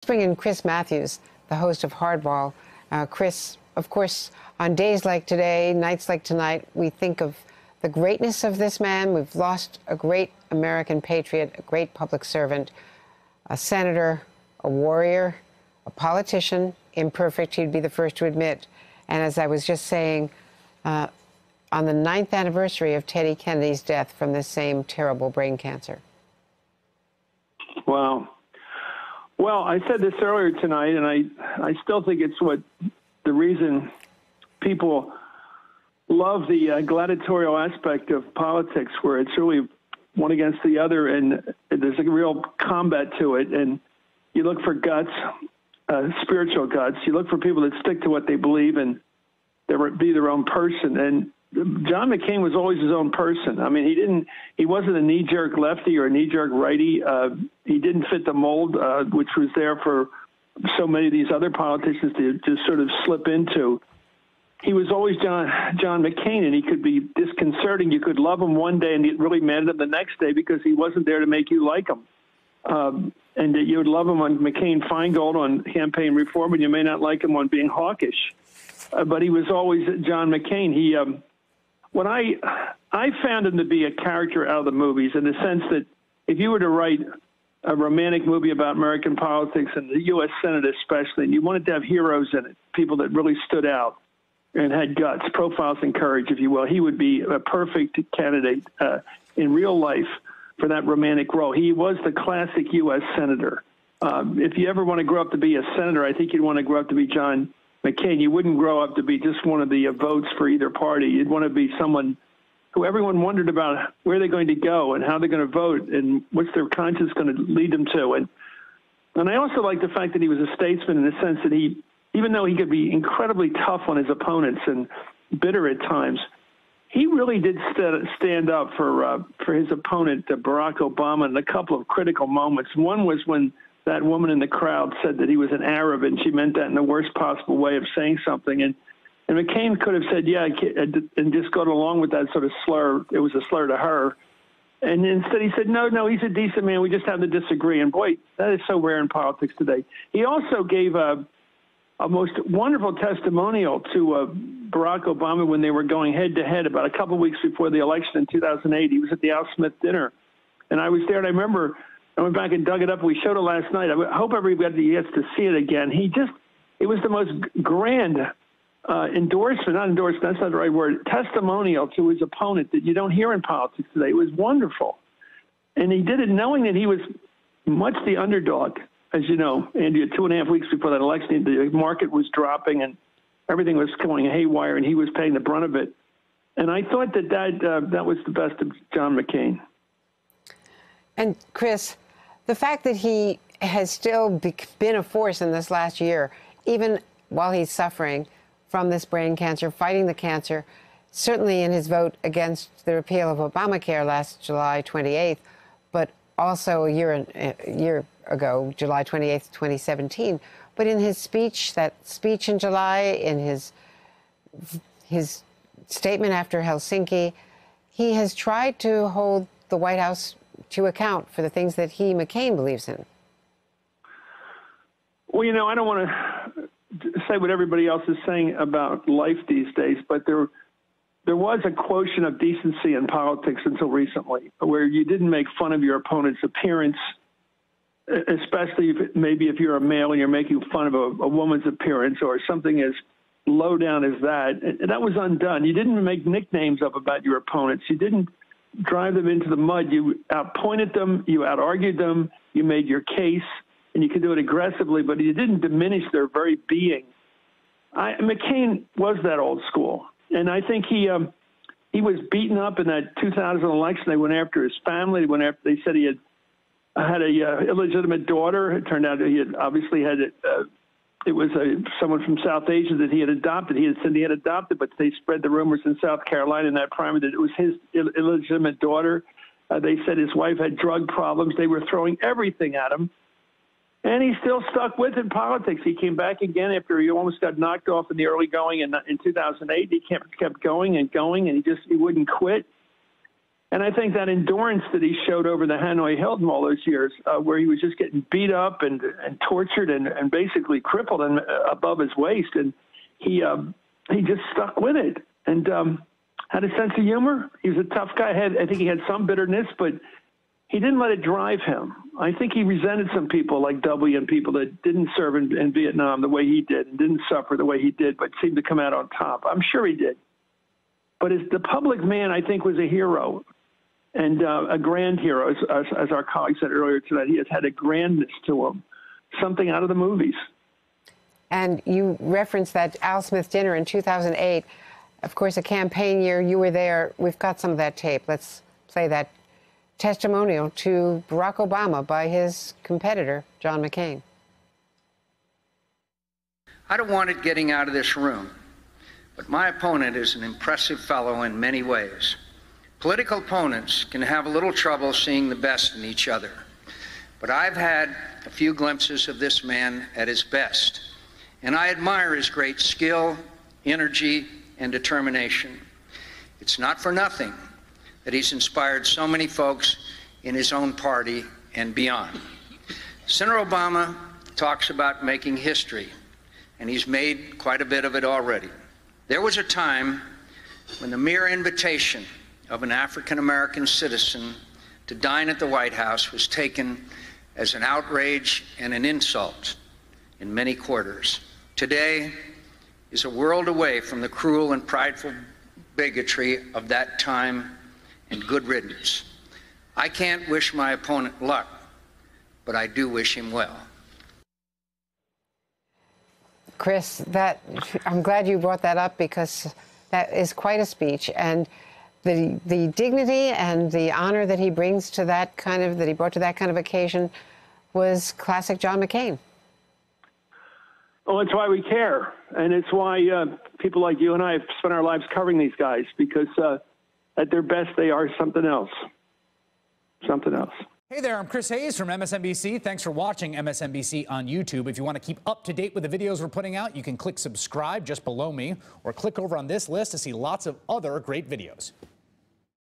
Bring in Chris Matthews, the host of Hardball. Chris, of course, on days like today, nights like tonight, we think of the greatness of this man. We've lost a great American patriot, a great public servant, a senator, a warrior, a politician, imperfect, he'd be the first to admit. And as I was just saying, on the 9th anniversary of Teddy Kennedy's death from this same terrible brain cancer. Wow. Well, I said this earlier tonight, and I still think it's the reason people love the gladiatorial aspect of politics, where it's really one against the other, and there's a real combat to it. And you look for guts, spiritual guts. You look for people that stick to what they believe and be their own person. And John McCain was always his own person. I mean, he wasn't a knee-jerk lefty or a knee-jerk righty. He didn't fit the mold, which was there for so many of these other politicians to just sort of slip into. He was always John McCain, and he could be disconcerting. You could love him one day and get really mad at him the next day because he wasn't there to make you like him. And that you would love him on McCain-Feingold on campaign reform, and you may not like him on being hawkish. But he was always John McCain. What I found him to be a character out of the movies, in the sense that if you were to write a romantic movie about American politics and the U.S. Senate especially, and you wanted to have heroes in it, people that really stood out and had guts, profiles and courage, if you will, he would be a perfect candidate in real life for that romantic role. He was the classic U.S. Senator. If you ever want to grow up to be a senator, I think you'd want to grow up to be John McCain. You wouldn't grow up to be just one of the votes for either party. You'd want to be someone who everyone wondered about where they're going to go and how they're going to vote and what's their conscience going to lead them to. And I also like the fact that he was a statesman in the sense that even though he could be incredibly tough on his opponents and bitter at times, he really did stand up for his opponent, Barack Obama, in a couple of critical moments. One was when that woman in the crowd said that he was an Arab, and she meant that in the worst possible way of saying something. And McCain could have said, yeah, and just gone along with that sort of slur. It was a slur to her. And instead he said, no, he's a decent man. We just have to disagree. And boy, that is so rare in politics today. He also gave a most wonderful testimonial to Barack Obama when they were going head-to-head about a couple of weeks before the election in 2008. He was at the Al Smith dinner, and I was there, and I remember I went back and dug it up. We showed it last night. I hope everybody gets to see it again. It was the most grand endorsement, that's not the right word, testimonial to his opponent that you don't hear in politics today. It was wonderful. And he did it knowing that he was much the underdog. As you know, Andy, 2.5 weeks before that election, the market was dropping and everything was going haywire, and he was paying the brunt of it. And I thought that was the best of John McCain. And Chris, the fact that he has still been a force in this last year, even while he's suffering from this brain cancer, fighting the cancer, certainly in his vote against the repeal of Obamacare last July 28th, but also a year ago, July 28th, 2017. But in his speech, that speech in July, in his statement after Helsinki, he has tried to hold the White House to account for the things that he, McCain, believes in. Well, I don't want to say what everybody else is saying about life these days, but there was a quotient of decency in politics until recently, where you didn't make fun of your opponent's appearance, especially if you're a male and you're making fun of a woman's appearance or something as low down as that. And that was undone. You didn't make nicknames up about your opponents. You didn't drive them into the mud. You outpointed them. You out-argued them. You made your case, and you could do it aggressively, but you didn't diminish their very being. McCain was that old school. And I think he was beaten up in that 2000 election. They went after his family. They said he had a illegitimate daughter. It turned out he had obviously had it was someone from South Asia that he had adopted. He had said he had adopted, but they spread the rumors in South Carolina in that primary that it was his illegitimate daughter. They said his wife had drug problems. They were throwing everything at him. And he still stuck with it in politics. He came back again after he almost got knocked off in the early going in 2008. He kept going and going, and he wouldn't quit. And I think that endurance that he showed over the Hanoi Hilton all those years, where he was just getting beat up and tortured and basically crippled and above his waist, and he just stuck with it and had a sense of humor. He was a tough guy. I think he had some bitterness, but he didn't let it drive him. I think he resented some people like W and people that didn't serve in Vietnam the way he did and didn't suffer the way he did, but seemed to come out on top. I'm sure he did. But as the public man, I think was a hero and a grand hero, as our colleague said earlier tonight. He has had a grandness to him, something out of the movies. And you referenced that Al Smith dinner in 2008. Of course, a campaign year. You were there. We've got some of that tape. Let's play that testimonial to Barack Obama by his competitor, John McCain. I don't want it getting out of this room, but my opponent is an impressive fellow in many ways. Political opponents can have a little trouble seeing the best in each other, but I've had a few glimpses of this man at his best, and I admire his great skill, energy, and determination. It's not for nothing that he's inspired so many folks in his own party and beyond. Senator Obama talks about making history, and he's made quite a bit of it already. There was a time when the mere invitation of an African-American citizen to dine at the White House was taken as an outrage and an insult in many quarters. Today is a world away from the cruel and prideful bigotry of that time, and good riddance. I can't wish my opponent luck, but I do wish him well. Chris, I'm glad you brought that up, because that is quite a speech, and the dignity and the honor that he brings to that he brought to that kind of occasion was classic John McCain. Well, it's why we care, and it's why people like you and I have spent our lives covering these guys, because at their best, they are something else. Something else. Hey there, I'm Chris Hayes from MSNBC. Thanks for watching MSNBC on YouTube. If you want to keep up to date with the videos we're putting out, you can click subscribe just below me, or click over on this list to see lots of other great videos.